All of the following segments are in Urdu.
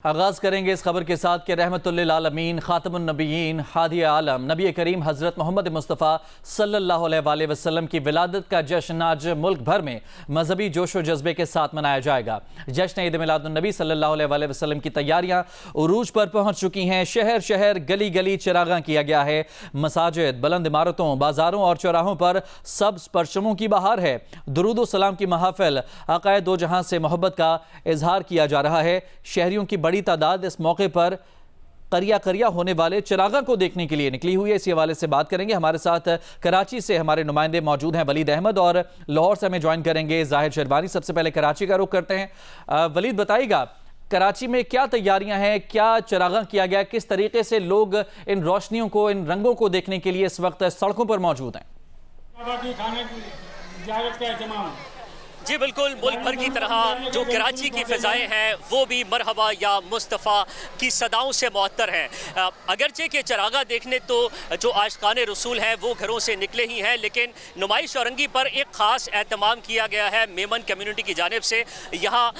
آغاز کریں گے اس خبر کے ساتھ کہ رحمت للعالمین خاتم النبیین ہادی عالم نبی کریم حضرت محمد مصطفیٰ صلی اللہ علیہ وآلہ وسلم کی ولادت کا جشن آج ملک بھر میں مذہبی جوش و جذبے کے ساتھ منایا جائے گا۔ جشن عید میلاد النبی صلی اللہ علیہ وآلہ وسلم کی تیاریاں عروج پر پہنچ چکی ہیں۔ شہر شہر گلی گلی چراغاں کیا گیا ہے۔ مساجد، بلند عمارتوں، بازاروں اور چوراہوں پر سبز پرچموں کی بہار ہے۔ درود و سلام کی محافل، آقائے دو جہاں سے محبت کا اظہار کیا جا رہا ہے۔ شہریوں کی بڑی تعداد اس موقع پر قریا ہونے والے چراغاں کو دیکھنے کے لیے نکلی ہوئی ہے۔ اسی حوالے سے بات کریں گے۔ ہمارے ساتھ کراچی سے ہمارے نمائندے موجود ہیں ولید احمد، اور لاہور سے ہمیں جوائن کریں گے زاہد شیروانی۔ سب سے پہلے کراچی کا رخ کرتے ہیں۔ ولید، بتائیے گا کراچی میں کیا تیاریاں ہیں، کیا چراغاں کیا گیا، کس طریقے سے لوگ ان روشنیوں کو، ان رنگوں کو دیکھنے کے لیے اس وقت سڑکوں پر موجود ہیں؟ جی بالکل، ملک بھر کی طرح جو کراچی کی فضائیں ہیں وہ بھی مرحبا یا مصطفیٰ کی صداؤں سے معطر ہیں۔ اگرچہ کہ چراغاں دیکھنے تو جو عاشقان رسول ہیں وہ گھروں سے نکلے ہی ہیں، لیکن نمائش اورنگی پر ایک خاص اہتمام کیا گیا ہے میمن کمیونٹی کی جانب سے۔ یہاں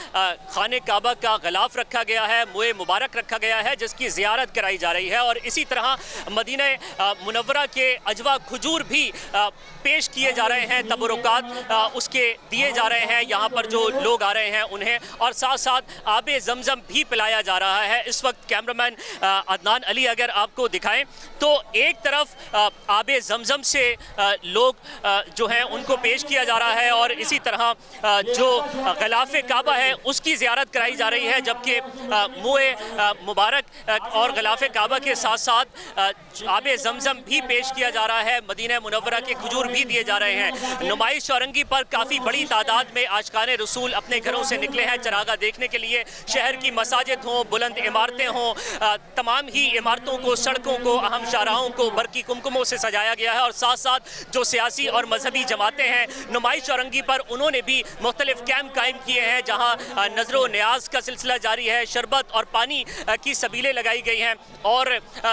خانہ کعبہ کا غلاف رکھا گیا ہے، موئے مبارک رکھا گیا ہے، جس کی زیارت کرائی جا رہی ہے، اور اسی طرح مدینہ منورہ کے اجوا کھجور بھی پیش کیے جا رہے ہیں، تبرکات اس کے دیے جا رہے ہیں یہاں پر جو لوگ آ رہے ہیں انہیں، اور ساتھ ساتھ آب زمزم بھی پلایا جا رہا ہے۔ اس وقت کیمرامین عدنان علی اگر آپ کو دکھائیں تو ایک طرف آب زمزم سے لوگ جو ہیں ان کو پیش کیا جا رہا ہے، اور اسی طرح جو غلاف کعبہ ہے اس کی زیارت کرائی جا رہی ہے، جبکہ موئے مبارک اور غلاف کعبہ کے ساتھ ساتھ آب زمزم بھی پیش کیا جا رہا ہے، مدینہ منورہ کے کھجور بھی دیے جا رہے ہیں۔ نمائش اورنگی پر کافی بڑی تعداد میں عاشقان رسول اپنے گھروں سے نکلے ہیں چراغاں دیکھنے کے لیے۔ شہر کی مساجد ہوں، بلند عمارتیں ہوں، تمام ہی عمارتوں کو، سڑکوں کو، اہم شاہراہوں کو برقی کمکموں سے سجایا گیا ہے، اور ساتھ ساتھ جو سیاسی اور مذہبی جماعتیں ہیں نمائش اورنگی پر انہوں نے بھی مختلف کیمپ قائم کیے ہیں، جہاں نظر و نیاز کا سلسلہ جاری ہے، شربت اور پانی کی سبیلیں لگائی گئی ہیں، اور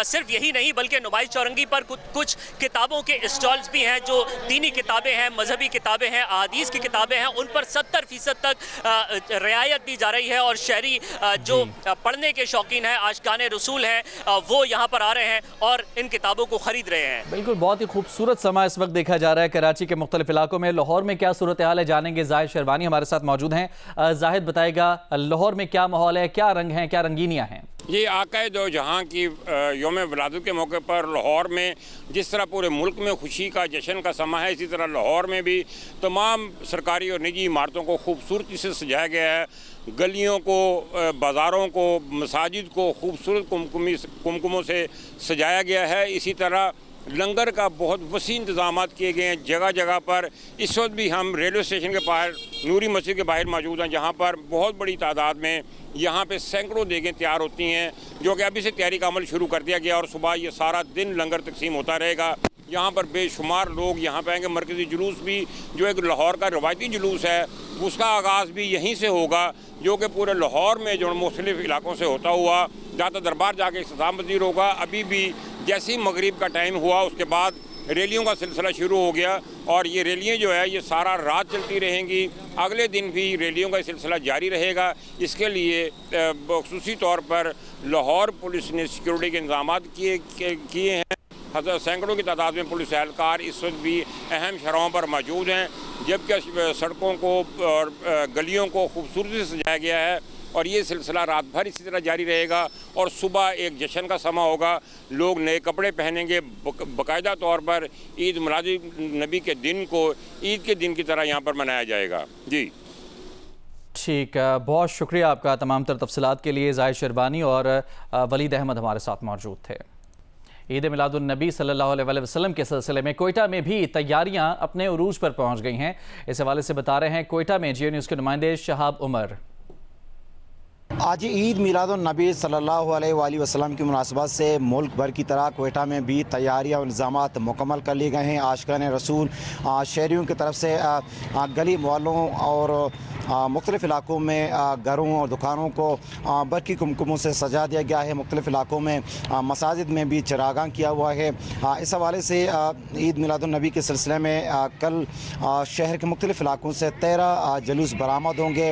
صرف یہی نہیں بلکہ نمائش اورنگی پر کچھ کتابوں کے اسٹالز بھی ہیں، جو دینی کتابیں ہیں، مذہبی کتابیں ہیں، احادیث کی کتابیں ہیں، ان پر 70% تک رعایت دی جا رہی ہے، اور شہری جو پڑھنے کے شوقین ہیں، عاشقان رسول ہیں، وہ یہاں پر آ رہے ہیں اور ان کتابوں کو خرید رہے ہیں۔ بالکل، بہت ہی خوبصورت سما اس وقت دیکھا جا رہا ہے کراچی کے مختلف علاقوں میں۔ لاہور میں کیا صورتحال ہے جانیں گے، زاہد شیروانی ہمارے ساتھ موجود ہیں۔ زاہد، بتائے گا لاہور میں کیا ماحول ہے، کیا رنگ ہیں، کیا رنگینیاں ہیں؟ یہ آقائے دو جہاں کی یوم ولادت کے موقع پر لاہور میں جس طرح پورے ملک میں خوشی کا جشن کا سما ہے، اسی طرح لاہور میں بھی تمام سرکاری اور نجی عمارتوں کو خوبصورتی سے سجایا گیا ہے۔ گلیوں کو، بازاروں کو، مساجد کو خوبصورت کمکموں سے سجایا گیا ہے۔ اسی طرح لنگر کا بہت وسیع انتظامات کیے گئے ہیں جگہ جگہ پر۔ اس وقت بھی ہم ریلوے اسٹیشن کے باہر نوری مسجد کے باہر موجود ہیں، جہاں پر بہت بڑی تعداد میں یہاں پہ سینکڑوں دیگیں تیار ہوتی ہیں، جو کہ ابھی سے تیاری کا عمل شروع کر دیا گیا، اور صبح یہ سارا دن لنگر تقسیم ہوتا رہے گا۔ یہاں پر بے شمار لوگ یہاں پہ آئیں گے۔ مرکزی جلوس بھی جو ایک لاہور کا روایتی جلوس ہے، اس کا آغاز بھی یہیں سے ہوگا، جو کہ پورے لاہور میں جو مختلف علاقوں سے ہوتا ہوا جاتا دربار جا کے اختتام پذیر ہوگا۔ ابھی بھی جیسے ہی مغرب کا ٹائم ہوا اس کے بعد ریلیوں کا سلسلہ شروع ہو گیا، اور یہ ریلیاں جو ہے یہ سارا رات چلتی رہیں گی۔ اگلے دن بھی ریلیوں کا سلسلہ جاری رہے گا۔ اس کے لیے خصوصی طور پر لاہور پولیس نے سیکورٹی کے انتظامات کیے ہیں۔ سینکڑوں کی تعداد میں پولیس اہلکار اس وقت بھی اہم شاہراہوں پر موجود ہیں، جبکہ سڑکوں کو اور گلیوں کو خوبصورتی سے سجایا گیا ہے، اور یہ سلسلہ رات بھر اسی طرح جاری رہے گا، اور صبح ایک جشن کا سما ہوگا۔ لوگ نئے کپڑے پہنیں گے، باقاعدہ طور پر عید میلاد النبی کے دن کو عید کے دن کی طرح یہاں پر منایا جائے گا۔ جی ٹھیک ہے، بہت شکریہ آپ کا تمام تر تفصیلات کے لیے۔ زاہد شیروانی اور ولید احمد ہمارے ساتھ موجود تھے۔ عید میلاد النبی صلی اللہ علیہ وسلم کے سلسلے میں کوئٹہ میں بھی تیاریاں اپنے عروج پر پہنچ گئی ہیں۔ اس حوالے سے بتا رہے ہیں کوئٹہ میں جیو نیوز کے نمائندے شہاب عمر۔ آج عید میلاد النبی صلی اللہ علیہ وآلہ وسلم کی مناسبت سے ملک بھر کی طرح کوئٹہ میں بھی تیاریاں اور انتظامات مکمل کر لیے گئے ہیں۔ عاشقان رسول شہریوں کی طرف سے گلی محلوں اور مختلف علاقوں میں گھروں اور دکانوں کو برقی کمکموں سے سجا دیا گیا ہے۔ مختلف علاقوں میں مساجد میں بھی چراغاں کیا ہوا ہے۔ اس حوالے سے عید میلاد النبی کے سلسلے میں کل شہر کے مختلف علاقوں سے 13 جلوس برآمد ہوں گے،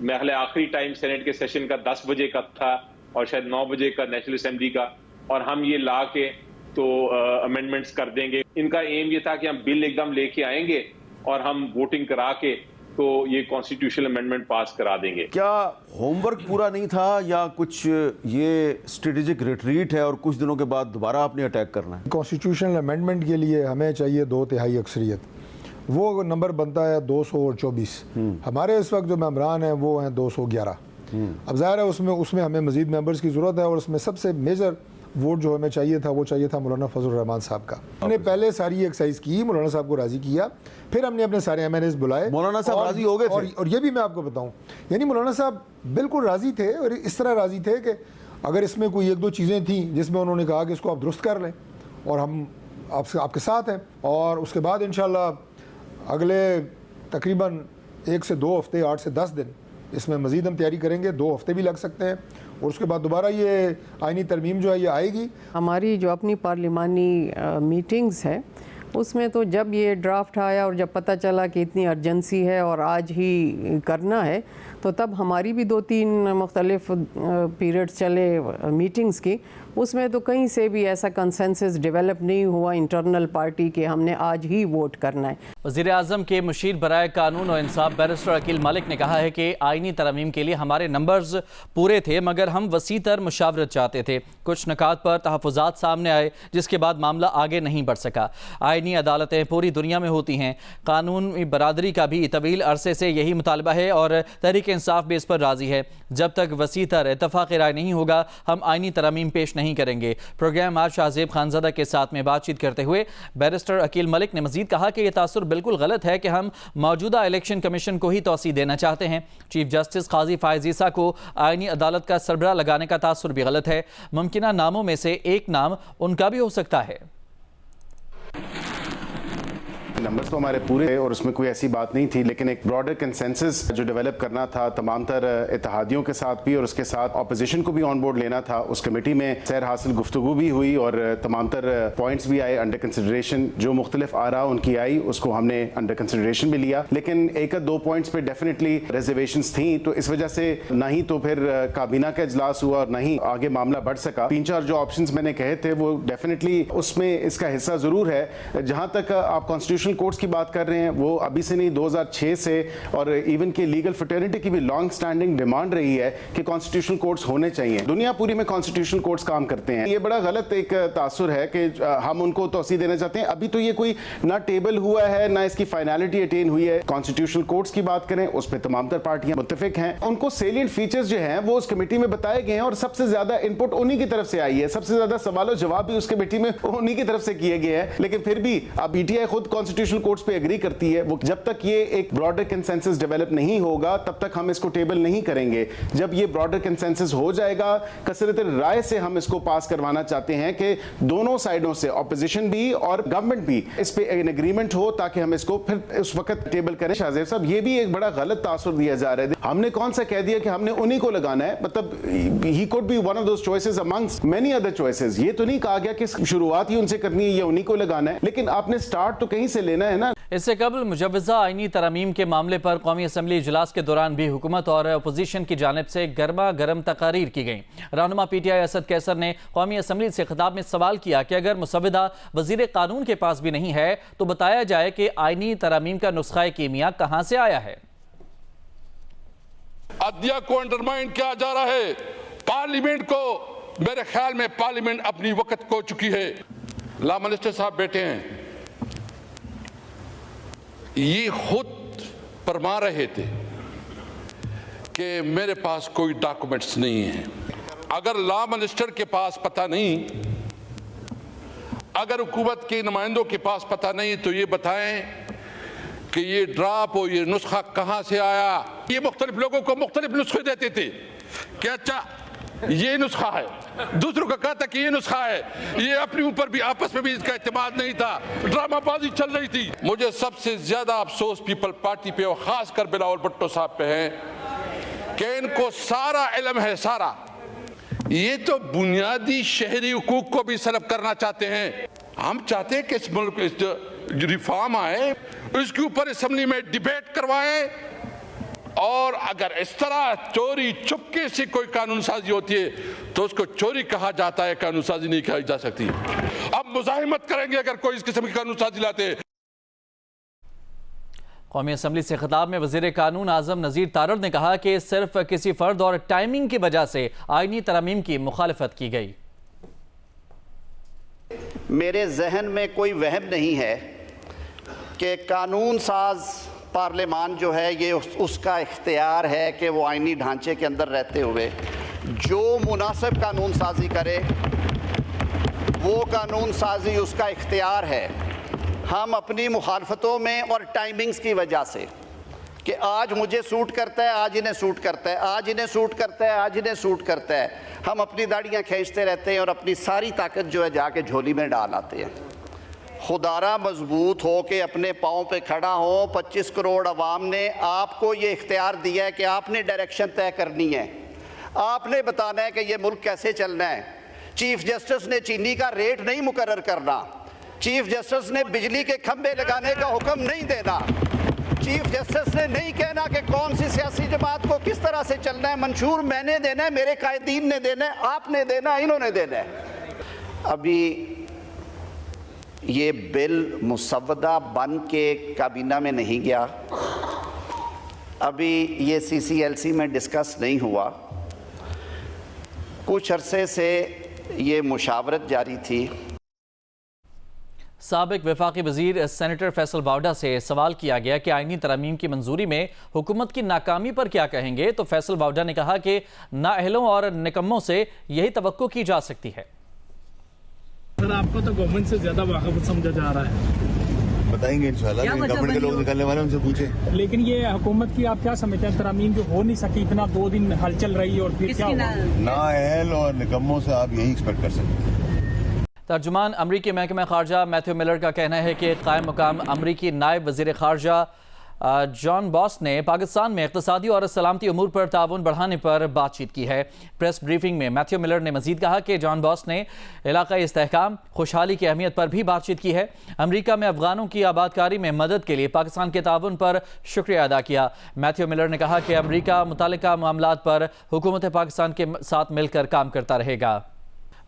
میرے خیال آخری ٹائم سینٹ کے سیشن کا 10 بجے کا تھا اور شاید 9 بجے کا نیشنل اسمبلی کا, اور ہم یہ لا کے تو امینڈمنٹس کر دیں گے. ان کا ایم یہ تھا کہ ہم بل ایک دم لے کے آئیں گے اور ہم ووٹنگ کرا کے تو یہ کانسٹیٹیوشنل امینڈمنٹ پاس کرا دیں گے. کیا ہوم ورک پورا نہیں تھا یا کچھ یہ اسٹریٹجک ریٹریٹ ہے اور کچھ دنوں کے بعد دوبارہ آپ نے اٹیک کرنا ہے؟ کانسٹیٹیوشنل امینڈمنٹ کے لیے ہمیں چاہیے 2/3 اکثریت, وہ نمبر بنتا ہے 224. ہمارے اس وقت جو ممبران ہیں وہ ہیں 211. اب ظاہر ہے اس میں ہمیں مزید ممبرز کی ضرورت ہے, اور اس میں سب سے میجر ووٹ جو ہمیں چاہیے تھا وہ چاہیے تھا مولانا فضل الرحمان صاحب کا. ہم نے پہلے ساری ایکسرسائز کی, مولانا صاحب کو راضی کیا, پھر ہم نے اپنے سارے ایم این ایز بلائے. مولانا صاحب راضی ہو گئے تھے, اور یہ بھی میں آپ کو بتاؤں, یعنی مولانا صاحب بالکل راضی تھے, اور اس طرح راضی تھے کہ اگر اس میں کوئی 1-2 چیزیں تھیں جس میں انہوں نے کہا کہ اس کو آپ درست کر لیں اور ہم آپ کے ساتھ ہیں, اور اس کے بعد انشاءاللہ اگلے تقریباً 1 سے 2 ہفتے 8 سے 10 دن اس میں مزید ہم تیاری کریں گے. 2 ہفتے بھی لگ سکتے ہیں, اور اس کے بعد دوبارہ یہ آئینی ترمیم جو ہے یہ آئے گی. ہماری جو اپنی پارلیمانی میٹنگز ہے اس میں تو جب یہ ڈرافٹ آیا اور جب پتہ چلا کہ اتنی ارجنسی ہے اور آج ہی کرنا ہے, تو تب ہماری بھی 2-3 مختلف پیریڈز چلے میٹنگز کی. اس میں تو کہیں سے بھی ایسا کنسنسس ڈیولپ نہیں ہوا انٹرنل پارٹی کہ ہم نے آج ہی ووٹ کرنا ہے. وزیر اعظم کے مشیر برائے قانون و انصاف بیرسٹر عقیل ملک نے کہا ہے کہ آئینی ترمیم کے لیے ہمارے نمبرز پورے تھے, مگر ہم وسیع تر مشاورت چاہتے تھے. کچھ نکات پر تحفظات سامنے آئے جس کے بعد معاملہ آگے نہیں بڑھ سکا. آئینی عدالتیں پوری دنیا میں ہوتی ہیں. قانونی برادری کا بھی طویل عرصے سے یہی مطالبہ ہے اور تحریک انصاف بھی اس پر راضی ہے. جب تک وسیع تر اتفاق رائے نہیں ہوگا ہم آئینی ترمیم پیش نہیں کریں گے. پروگرام آج شاہ زیب خانزادہ کے ساتھ میں بات چیت کرتے ہوئے بیرسٹر عقیل ملک نے مزید کہا کہ یہ تاثر بالکل غلط ہے کہ ہم موجودہ الیکشن کمیشن کو ہی توسیع دینا چاہتے ہیں. چیف جسٹس قاضی فائز عیسیٰ کو آئینی عدالت کا سربراہ لگانے کا تاثر بھی غلط ہے. ممکنہ ناموں میں سے ایک نام ان کا بھی ہو سکتا ہے. نمبرز تو ہمارے پورے اور اس میں کوئی ایسی بات نہیں تھی, لیکن ایک براڈر کنسنسس جو ڈیولپ کرنا تھا تمام تر اتحادیوں کے ساتھ بھی اور اس کے ساتھ اپوزیشن کو بھی آن بورڈ لینا تھا. اس کمیٹی میں سیر حاصل گفتگو بھی ہوئی اور تمام تر پوائنٹس بھی آئے انڈر کنسیڈریشن. جو مختلف آراء ان کی آئی اس کو ہم نے انڈر کنسیڈریشن بھی لیا, لیکن 1-2 پوائنٹس پہ ڈیفینیٹلی ریزرویشنز تھیں, تو اس وجہ سے نہ ہی تو پھر کابینہ کا اجلاس ہوا اور نہ ہی آگے معاملہ بڑھ سکا. 3-4 جو آپشنز میں نے کہے تھے وہ ڈیفینیٹلی اس میں اس کا حصہ ضرور ہے. جہاں تک آپ کانسٹیٹیوشنل کورٹس کی بات کر رہے ہیں, وہ ابھی سے نہیں 2006 سے, اور ایون کہ لیگل فٹرنیٹی کی بھی لانگ سٹینڈنگ ڈیمانڈ رہی ہے کہ کانسٹیٹیوشنل کورٹس ہونے چاہیے. دنیا پوری میں کانسٹیٹیوشنل کورٹس کام کرتے ہیں. یہ بڑا غلط ایک تاثر ہے کہ ہم ان کو توسیع دینا چاہتے ہیں. ابھی تو یہ کوئی نہ ٹیبل ہوا ہے نہ اس کی فائنلٹی اٹین ہوئی ہے. کانسٹیٹیوشنل کورٹس کی بات کریں اس پہ تمام تر پارٹیاں متفق ہیں. ان کو سیلینٹ فیچرز جو ہیں وہ اس کمیٹی میں بتائے گئے ہیں, اور سب سے زیادہ ان پٹ انہی کی طرف سے آئی ہے. سب سے زیادہ سوال و جواب بھی اس کمیٹی میں انہی کی طرف سے کیے گئے ہیں. لیکن پھر بھی اب پی ٹی آئی خود کانسٹیٹیوشنل کورٹس پہ ایگری کرتی ہے. وہ جب تک یہ ایک براڈر کنسنسس ڈیولپ نہیں ہوگا تب تک ہم اس کو ٹیبل نہیں کریں گے. جب یہ براڈر کنسنسس ہو جائے گا, کثرت رائے سے ہم اس کو پاس کروانا چاہتے ہیں کہ دونوں سائیڈوں سے اپوزیشن بھی اور گورنمنٹ بھی اس پہ ان اگریمنٹ ہو, تاکہ ہم اس کو پھر اس وقت ٹیبل کریں. شاہ زیب صاحب, یہ بھی ایک بڑا غلط تاثر دیا جا رہا ہے. ہم نے کون سا کہہ دیا کہ ہم نے انہی کو لگانا ہے, مطلب he could be one of those choices amongst many other choices. یہ تو نہیں کہا گیا کہ شروعات ہی ان سے کرنی ہے یا انہی کو لگانا ہے, لیکن آپ نے سٹارٹ تو کہیں سے لینا ہے نا. اس سے قبل مجوزہ آئینی ترمیم کے معاملے پر قومی اسمبلی اجلاس کے دوران بھی حکومت اور اپوزیشن کی جانب سے گرما گرم تقاریر کی گئیں. رہنما پی ٹی آئی اسد کیسر نے قومی اسمبلی سے خطاب میں سوال کیا کہ اگر مسودہ وزیر قانون کے پاس بھی نہیں ہے تو بتایا جائے کہ آئینی ترمیم کا نسخہ کیمیا کہاں سے آیا ہے. عدلیہ کو انڈرمائن کیا جا رہا ہے. پارلیمنٹ کو, میرے خیال میں پارلیمنٹ اپنی وقت کھو چکی ہے. لا منسٹر صاحب بیٹھے ہیں, یہ خود فرما رہے تھے کہ میرے پاس کوئی ڈاکومنٹس نہیں ہیں. اگر لا منسٹر کے پاس پتہ نہیں, اگر حکومت کے نمائندوں کے پاس پتہ نہیں, تو یہ بتائیں کہ یہ ڈراپ اور یہ نسخہ کہاں سے آیا. یہ مختلف لوگوں کو مختلف نسخے دیتے تھے کہ اچھا یہ نسخہ ہے, دوسروں کا کہتا کہ یہ نسخہ ہے. یہ اپنے اوپر بھی آپس میں بھی اس کا اعتماد نہیں تھا, ڈرامہ بازی چل رہی تھی. مجھے سب سے زیادہ افسوس پیپل پارٹی پہ اور خاص کر بلاول بھٹو صاحب پہ ہے کہ ان کو سارا علم ہے, سارا. یہ تو بنیادی شہری حقوق کو بھی سلب کرنا چاہتے ہیں. ہم چاہتے ہیں کہ اس ملک جو ریفارم آئے اس کے اوپر اسمبلی میں ڈیبیٹ کروائیں, اور اگر اس طرح چوری چپکے سے کوئی قانون سازی ہوتی ہے تو اس کو چوری کہا جاتا ہے، قانون سازی نہیں کہی جا سکتی۔ اب مزاحمت کریں گے اگر کوئی اس قسم کی قانون سازی لاتے ہیں۔ قومی اسمبلی سے خطاب میں وزیر قانون اعظم نذیر تارڑ نے کہا کہ صرف کسی فرد اور ٹائمنگ کی وجہ سے آئینی ترامیم کی مخالفت کی گئی۔ میرے ذہن میں کوئی وہم نہیں ہے کہ قانون ساز پارلیمان جو ہے یہ اس کا اختیار ہے کہ وہ آئینی ڈھانچے کے اندر رہتے ہوئے جو مناسب قانون سازی کرے، وہ قانون سازی اس کا اختیار ہے۔ ہم اپنی مخالفتوں میں اور ٹائمنگز کی وجہ سے کہ آج مجھے سوٹ کرتا ہے، آج انہیں سوٹ کرتا ہے، آج انہیں سوٹ کرتا ہے، آج انہیں سوٹ کرتا ہے، ہم اپنی داڑیاں کھینچتے رہتے ہیں اور اپنی ساری طاقت جو ہے جا کے جھولی میں ڈال آتے ہیں۔ خدارہ مضبوط ہو کے اپنے پاؤں پہ کھڑا ہو۔ 25 کروڑ عوام نے آپ کو یہ اختیار دیا ہے کہ آپ نے ڈائریکشن طے کرنی ہے، آپ نے بتانا ہے کہ یہ ملک کیسے چلنا ہے۔ چیف جسٹس نے چینی کا ریٹ نہیں مقرر کرنا، چیف جسٹس نے بجلی کے کھمبے لگانے کا حکم نہیں دینا، چیف جسٹس نے نہیں کہنا کہ کون سی سیاسی جماعت کو کس طرح سے چلنا ہے۔ منشور میں نے دینا ہے، میرے قائدین نے دینا ہے، آپ نے دینا ہے، انہوں نے دینا ہے۔ ابھی یہ بل مسودہ بن کے کابینہ میں نہیں گیا، ابھی یہ CCLC میں ڈسکس نہیں ہوا، کچھ عرصے سے یہ مشاورت جاری تھی۔ سابق وفاقی وزیر سینیٹر فیصل باوڈا سے سوال کیا گیا کہ آئینی ترامیم کی منظوری میں حکومت کی ناکامی پر کیا کہیں گے، تو فیصل باوڈا نے کہا کہ نااہلوں اور نکموں سے یہی توقع کی جا سکتی ہے۔ سر آپ کو تو گورنمنٹ سے زیادہ واقف سمجھا جا رہا ہے، بتائیں گے انشاءاللہ، گورنمنٹ کے لوگ نکالنے والے ان سے پوچھیں۔ لیکن یہ حکومت کی آپ کیا سمجھتے ہیں ترامیم جو ہو نہیں سکی، اتنا 2 دن ہلچل رہی اور پھر کیا ہوا؟ نااہل اور نکموں سے آپ یہی ایکسپیکٹ کر سکتے ہیں۔ ترجمان امریکی محکمہ خارجہ میتھیو ملر کا کہنا ہے کہ قائم مقام امریکی نائب وزیر خارجہ جان باس نے پاکستان میں اقتصادی اور سلامتی امور پر تعاون بڑھانے پر بات چیت کی ہے۔ پریس بریفنگ میں میتھیو ملر نے مزید کہا کہ جان باس نے علاقائی استحکام، خوشحالی کی اہمیت پر بھی بات چیت کی ہے۔ امریکہ میں افغانوں کی آباد کاری میں مدد کے لیے پاکستان کے تعاون پر شکریہ ادا کیا۔ میتھیو ملر نے کہا کہ امریکہ متعلقہ معاملات پر حکومت پاکستان کے ساتھ مل کر کام کرتا رہے گا۔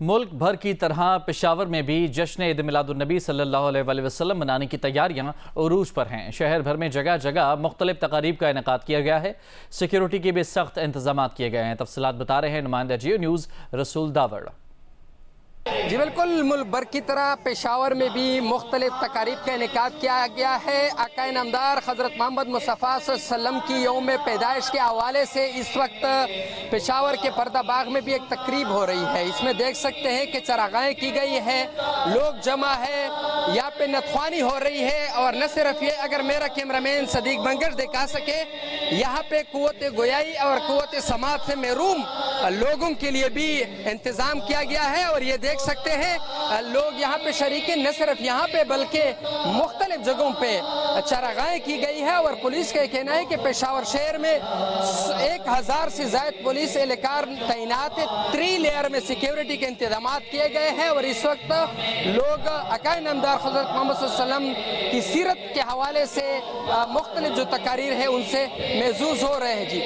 ملک بھر کی طرح پشاور میں بھی جشن عید میلاد النبی صلی اللہ علیہ وسلم منانے کی تیاریاں عروج پر ہیں۔ شہر بھر میں جگہ جگہ مختلف تقاریب کا انعقاد کیا گیا ہے۔ سیکیورٹی کے بھی سخت انتظامات کیے گئے ہیں۔ تفصیلات بتا رہے ہیں نمائندہ جیو نیوز رسول داوڑ۔ جی بالکل، ملک بھر کی طرح پشاور میں بھی مختلف تقاریب کا انعقاد کیا گیا ہے۔ آقا نامدار حضرت محمد مصطفیٰ صلی اللہ علیہ وسلم کی یوم پیدائش کے حوالے سے اس وقت پشاور کے پردہ باغ میں بھی ایک تقریب ہو رہی ہے۔ اس میں دیکھ سکتے ہیں کہ چراغائیں کی گئی ہیں، لوگ جمع ہے، یہاں پہ نتخوانی ہو رہی ہے، اور نہ صرف یہ، اگر میرا کیمرامین صدیق بنگش دکھا سکے، یہاں پہ قوت گویائی اور قوت سماعت سے محروم لوگوں کے لیے بھی انتظام کیا گیا ہے۔ اور یہ دیکھ سکتے ہیں لوگ یہاں پہ شریک ہیں، نہ صرف یہاں پہ بلکہ مختلف جگہوں پہ چراغائیں کی گئی ہے۔ اور پولیس کا کہنا ہے کہ پشاور شہر میں 1000 سے زائد پولیس اہلکار تعینات ہے، 3 لیئر میں سیکیورٹی کے انتظامات کیے گئے ہیں۔ اور اس وقت لوگ آقا نامدار حضرت محمد صلی اللہ علیہ وسلم کی سیرت کے حوالے سے مختلف جو تقاریر ہیں ان سے محظوظ ہو رہے ہیں۔ جی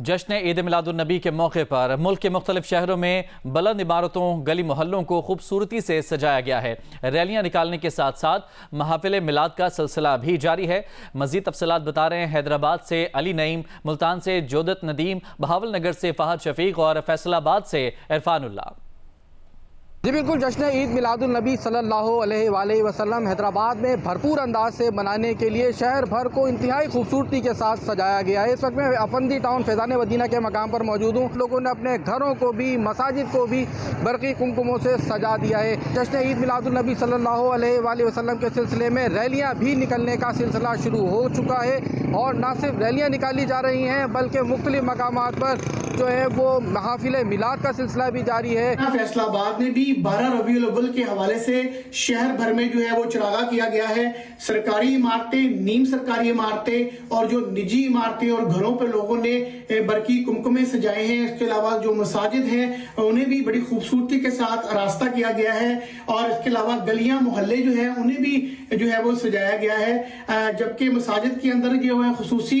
جشن عید میلاد النبی کے موقع پر ملک کے مختلف شہروں میں بلند عمارتوں، گلی محلوں کو خوبصورتی سے سجایا گیا ہے۔ ریلیاں نکالنے کے ساتھ ساتھ محافل میلاد کا سلسلہ بھی جاری ہے۔ مزید تفصیلات بتا رہے ہیں حیدرآباد سے علی نعیم، ملتان سے جودت ندیم، بہاول نگر سے فہد شفیق اور فیصل آباد سے عرفان اللہ۔ جی بالکل، جشن عید میلاد النبی صلی اللہ علیہ وآلہ وسلم حیدرآباد میں بھرپور انداز سے منانے کے لیے شہر بھر کو انتہائی خوبصورتی کے ساتھ سجایا گیا ہے۔ اس وقت میں افندی ٹاؤن فیضان مدینہ کے مقام پر موجود ہوں۔ لوگوں نے اپنے گھروں کو بھی، مساجد کو بھی برقی کمکموں سے سجا دیا ہے۔ جشن عید میلاد النبی صلی اللہ علیہ وآلہ وسلم کے سلسلے میں ریلیاں بھی نکلنے کا سلسلہ شروع ہو چکا ہے، اور نہ صرف ریلیاں نکالی جا رہی ہیں بلکہ مختلف مقامات پر جو ہے وہ محافل میلاد کا سلسلہ بھی جاری ہے۔ فیصل آباد میں بھی 12 ربیع الاول کے حوالے سے شہر بھر میں جو ہے وہ چراغاں کیا گیا ہے۔ سرکاری عمارتیں، نیم سرکاری عمارتیں اور جو نجی عمارتیں اور گھروں پہ لوگوں نے برقی کمکمے سجائے ہیں۔ اس کے علاوہ جو مساجد ہیں انہیں بھی بڑی خوبصورتی کے ساتھ آراستہ کیا گیا ہے، اور اس کے علاوہ گلیاں محلے جو ہیں انہیں بھی جو ہے وہ سجایا گیا ہے، جبکہ مساجد کے اندر جو ہے خصوصی